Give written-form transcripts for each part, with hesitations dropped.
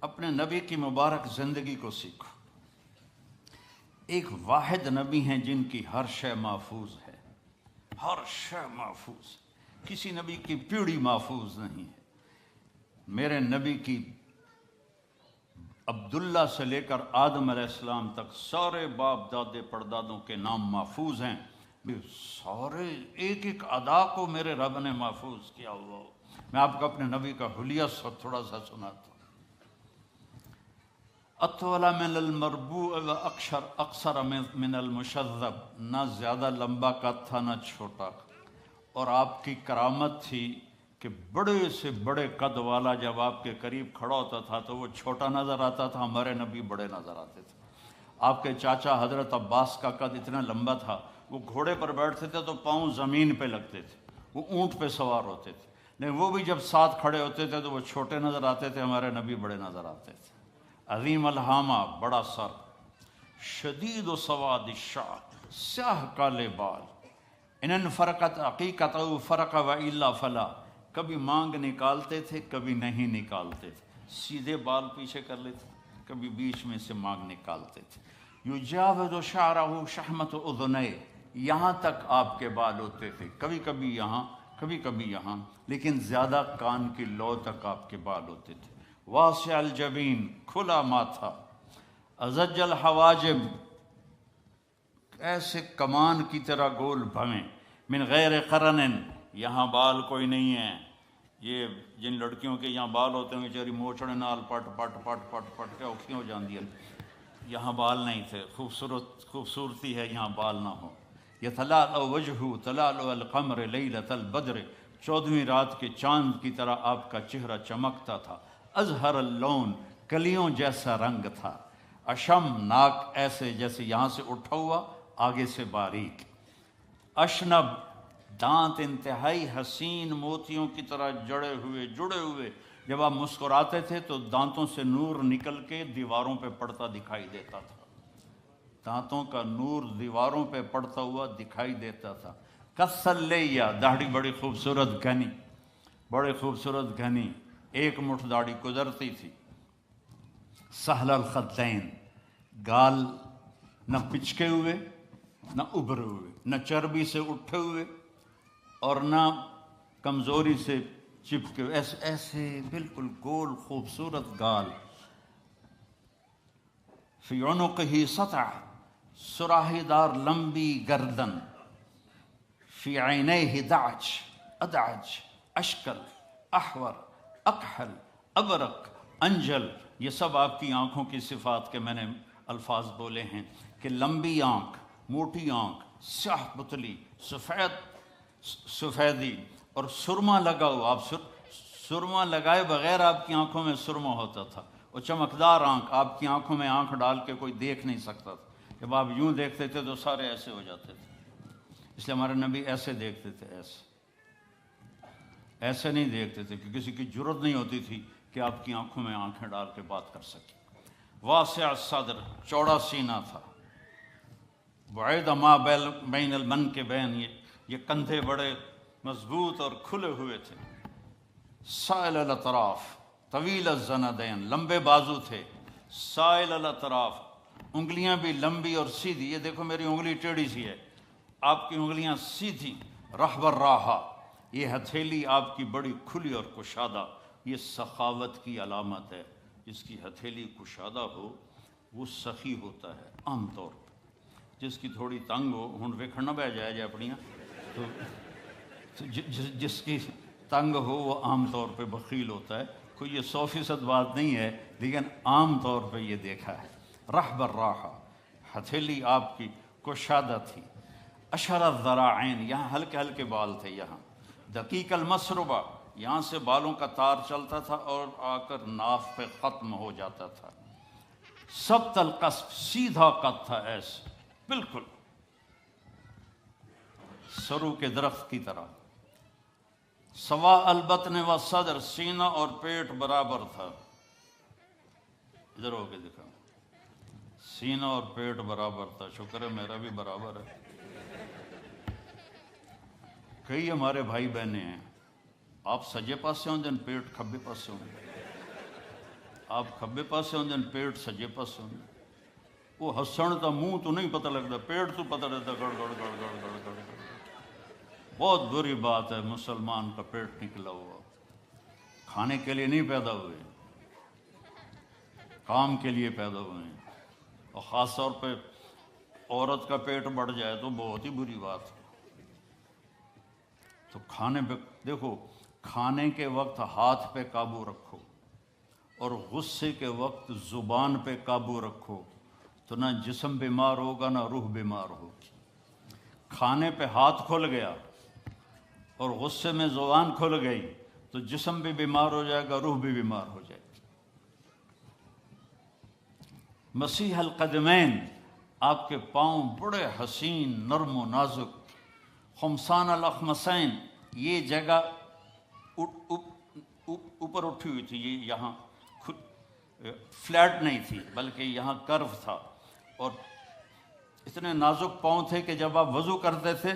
اپنے نبی کی مبارک زندگی کو سیکھو۔ ایک واحد نبی ہیں جن کی ہر شے محفوظ ہے، ہر شے محفوظ، کسی نبی کی پیڑھی محفوظ نہیں ہے۔ میرے نبی کی عبداللہ سے لے کر آدم علیہ السلام تک سارے باپ دادے پردادوں کے نام محفوظ ہیں، سارے ایک ایک ادا کو میرے رب نے محفوظ کیا ہوا ہو۔ میں آپ کو اپنے نبی کا حلیہ تھوڑا سا سناتا ہوں۔ اطول من المربوع و اقصر من المشذب، نہ زیادہ لمبا قد تھا نہ چھوٹا، اور آپ کی کرامت تھی کہ بڑے سے بڑے قد والا جب آپ کے قریب کھڑا ہوتا تھا تو وہ چھوٹا نظر آتا تھا، ہمارے نبی بڑے نظر آتے تھے۔ آپ کے چاچا حضرت عباس کا قد اتنا لمبا تھا، وہ گھوڑے پر بیٹھتے تھے تو پاؤں زمین پہ لگتے تھے، وہ اونٹ پہ سوار ہوتے تھے، لیکن وہ بھی جب ساتھ کھڑے ہوتے تھے تو وہ چھوٹے نظر آتے تھے، ہمارے نبی بڑے نظر آتے تھے۔ عظیم الہامہ، بڑا سر، شدید و سواد الشعر، سیاہ کالے بال، ان فرقت عقیقت فرق و الا فلا، کبھی مانگ نکالتے تھے کبھی نہیں نکالتے تھے، سیدھے بال پیچھے کر لیتے، کبھی بیچ میں سے مانگ نکالتے تھے۔ یجاوز شعرہ شحمت اذنیہ، یہاں تک آپ کے بال ہوتے تھے، کبھی کبھی یہاں کبھی کبھی یہاں، لیکن زیادہ کان کی لو تک آپ کے بال ہوتے تھے۔ واسع الجبین، کھلا ماتھا، ازج الحواجب، ایسے کمان کی طرح گول بھویں، من غیر قرن، یہاں بال کوئی نہیں ہے۔ یہ جن لڑکیوں کے یہاں بال ہوتے ہیں بیچاری موچڑے نال پٹ پٹ پٹ پٹ پٹ کے اوکھی ہو جاندی ہے، یہاں بال نہیں تھے۔ خوبصورتی ہے یہاں بال نہ ہو۔ یتلألأ وجہہ تلألؤ القمر لیلۃ البدر، 14ویں رات کے چاند کی طرح آپ کا چہرہ چمکتا تھا۔ ازہر اللون، کلیوں جیسا رنگ تھا۔ اشم، ناک ایسے جیسے یہاں سے اٹھا ہوا آگے سے باریک۔ اشنب، دانت انتہائی حسین موتیوں کی طرح جڑے ہوئے، جب آپ مسکراتے تھے تو دانتوں سے نور نکل کے دیواروں پہ پڑتا دکھائی دیتا تھا، دانتوں کا نور دیواروں پہ پڑتا ہوا دکھائی دیتا تھا۔ کسلیہ، داڑھی بڑی خوبصورت گھنی، بڑے خوبصورت گھنی، ایک مٹھ داڑھی گزرتی تھی۔ سہل الخدین، گال نہ پچکے ہوئے نہ ابھرے ہوئے، نہ چربی سے اٹھے ہوئے اور نہ کمزوری سے چپکے ہوئے، ایسے بالکل گول خوبصورت گال۔ فی عنقہ سطع، سراہی دار لمبی گردن۔ فی عینیہ دعج، ادعج، اشکل، احور، اکحل، ابرق، انجل، یہ سب آپ کی آنکھوں کی صفات کے میں نے الفاظ بولے ہیں کہ لمبی آنکھ، موٹی آنکھ، سیاہ پتلی، سفیدی، اور سرما لگا ہوا، آپ سرما لگائے بغیر آپ کی آنکھوں میں سرما ہوتا تھا، اور چمکدار آنکھ، آپ کی آنکھوں میں آنکھ ڈال کے کوئی دیکھ نہیں سکتا تھا، جب آپ یوں دیکھتے تھے تو سارے ایسے ہو جاتے تھے، اس لیے ہمارے نبی ایسے دیکھتے تھے، ایسے نہیں دیکھتے تھے کہ کسی کی جرت نہیں ہوتی تھی کہ آپ کی آنکھوں میں آنکھیں ڈال کے بات کر سکے۔ واسع الصدر، چوڑا سینہ تھا۔ بعید ما بین المنکبین، یہ کندھے بڑے مضبوط اور کھلے ہوئے تھے۔ سائل الاطراف، طویل الزندین، لمبے بازو تھے۔ سائل الاطراف، انگلیاں بھی لمبی اور سیدھی، یہ دیکھو میری انگلی ٹیڑھی سی ہے، آپ کی انگلیاں سیدھی۔ رحب الراحہ، یہ ہتھیلی آپ کی بڑی کھلی اور کشادہ، یہ سخاوت کی علامت ہے، جس کی ہتھیلی کشادہ ہو وہ سخی ہوتا ہے عام طور پر، جس کی تھوڑی تنگ ہو، ہن ویکھن نہ بہ جائے جے اپنیاں، تو جس کی تنگ ہو وہ عام طور پہ بخیل ہوتا ہے۔ کوئی یہ 100% بات نہیں ہے، لیکن عام طور پہ یہ دیکھا ہے۔ رحب الراحہ، ہتھیلی آپ کی کشادہ تھی۔ اشر الذراعین، یہاں ہلکے ہلکے بال تھے، یہاں۔ دقیق المسربہ، یہاں سے بالوں کا تار چلتا تھا اور آ کر ناف پہ ختم ہو جاتا تھا۔ سبط القصف، سیدھا قد تھا، ایسے بالکل سرو کے درخت کی طرح۔ سوا البطن و صدر، سینہ اور پیٹ برابر تھا، ادھر ہو کے دکھا، سینہ اور پیٹ برابر تھا، شکر ہے میرا بھی برابر ہے۔ کئی ہمارے بھائی بہنیں ہیں، آپ سجے پاسے ہوں دن پیٹ کھبے پاسے ہوں، آپ کھبے پاسے ہوندے پیٹ سجے پاسے ہوندے، وہ ہسن تا منہ تو نہیں پتہ لگتا، پیٹ تو پتہ رہتا گڑ گڑ گڑ گڑ گڑ گڑ گڑ۔ بہت بری بات ہے مسلمان کا پیٹ نکلا ہوا، کھانے کے لیے نہیں پیدا ہوئے، کام کے لیے پیدا ہوئے ہیں، اور خاص طور پہ عورت کا پیٹ بڑھ جائے تو بہت ہی بری بات ہے۔ تو کھانے پہ دیکھو، کھانے کے وقت ہاتھ پہ قابو رکھو اور غصے کے وقت زبان پہ قابو رکھو، تو نہ جسم بیمار ہوگا نہ روح بیمار ہوگی۔ کھانے پہ ہاتھ کھل گیا اور غصے میں زبان کھل گئی تو جسم بھی بیمار ہو جائے گا، روح بھی بیمار ہو جائے گی۔ مسیح القدمین، آپ کے پاؤں بڑے حسین نرم و نازک، خمسان الاخمسین، یہ جگہ اوپر اٹھی ہوئی تھی، یہ یہاں فلیٹ نہیں تھی بلکہ یہاں کرو تھا، اور اتنے نازک پاؤں تھے کہ جب آپ وضو کرتے تھے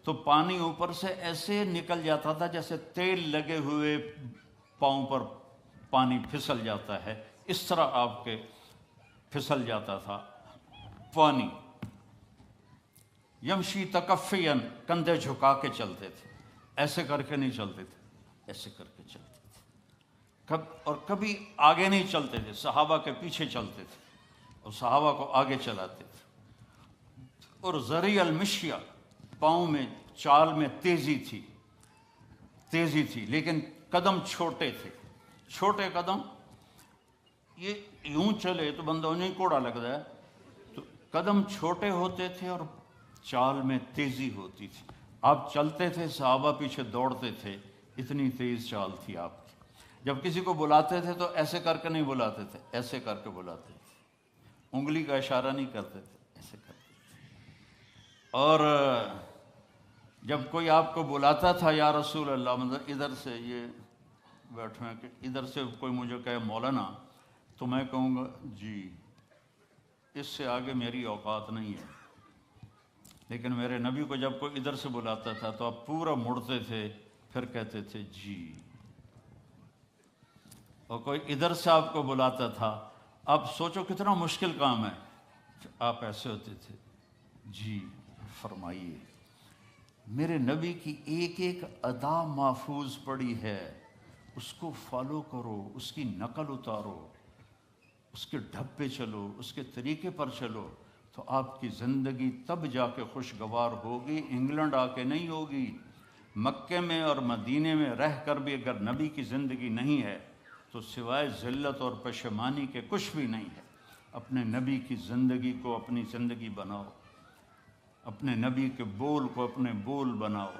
تو پانی اوپر سے ایسے نکل جاتا تھا جیسے تیل لگے ہوئے پاؤں پر پانی پھسل جاتا ہے، اس طرح آپ کے پھسل جاتا تھا پانی۔ یمشی تکفین، کندھے جھکا کے چلتے تھے، ایسے کر کے نہیں چلتے تھے، ایسے کر کے چلتے تھے، اور کبھی آگے نہیں چلتے تھے، صحابہ کے پیچھے چلتے تھے اور صحابہ کو آگے چلاتے تھے۔ اور ذریع المشیہ، پاؤں میں چال میں تیزی تھی، لیکن قدم چھوٹے تھے، چھوٹے قدم، یہ یوں چلے تو بندہ انہیں کوڑا لگتا ہے، تو قدم چھوٹے ہوتے تھے اور چال میں تیزی ہوتی تھی۔ آپ چلتے تھے، صحابہ پیچھے دوڑتے تھے، اتنی تیز چال تھی آپ کی۔ جب کسی کو بلاتے تھے تو ایسے کر کے نہیں بلاتے تھے، ایسے کر کے بلاتے تھے، انگلی کا اشارہ نہیں کرتے تھے، ایسے کرتے تھے۔ اور جب کوئی آپ کو بلاتا تھا یا رسول اللہ، مطلب ادھر سے یہ بیٹھے ہیں کہ ادھر سے کوئی مجھے کہے مولانا، تو میں کہوں گا جی، اس سے آگے میری اوقات نہیں ہے۔ لیکن میرے نبی کو جب کوئی ادھر سے بلاتا تھا تو آپ پورا مڑتے تھے، پھر کہتے تھے جی۔ اور کوئی ادھر سے آپ کو بلاتا تھا، آپ سوچو کتنا مشکل کام ہے، آپ ایسے ہوتے تھے، جی فرمائیے۔ میرے نبی کی ایک ایک ادا محفوظ پڑی ہے، اس کو فالو کرو، اس کی نقل اتارو، اس کے ڈھب پہ چلو، اس کے طریقے پر چلو، تو آپ کی زندگی تب جا کے خوشگوار ہوگی، انگلینڈ آ کے نہیں ہوگی۔ مکے میں اور مدینے میں رہ کر بھی اگر نبی کی زندگی نہیں ہے تو سوائے ذلت اور پشیمانی کے کچھ بھی نہیں ہے۔ اپنے نبی کی زندگی کو اپنی زندگی بناؤ، اپنے نبی کے بول کو اپنے بول بناؤ۔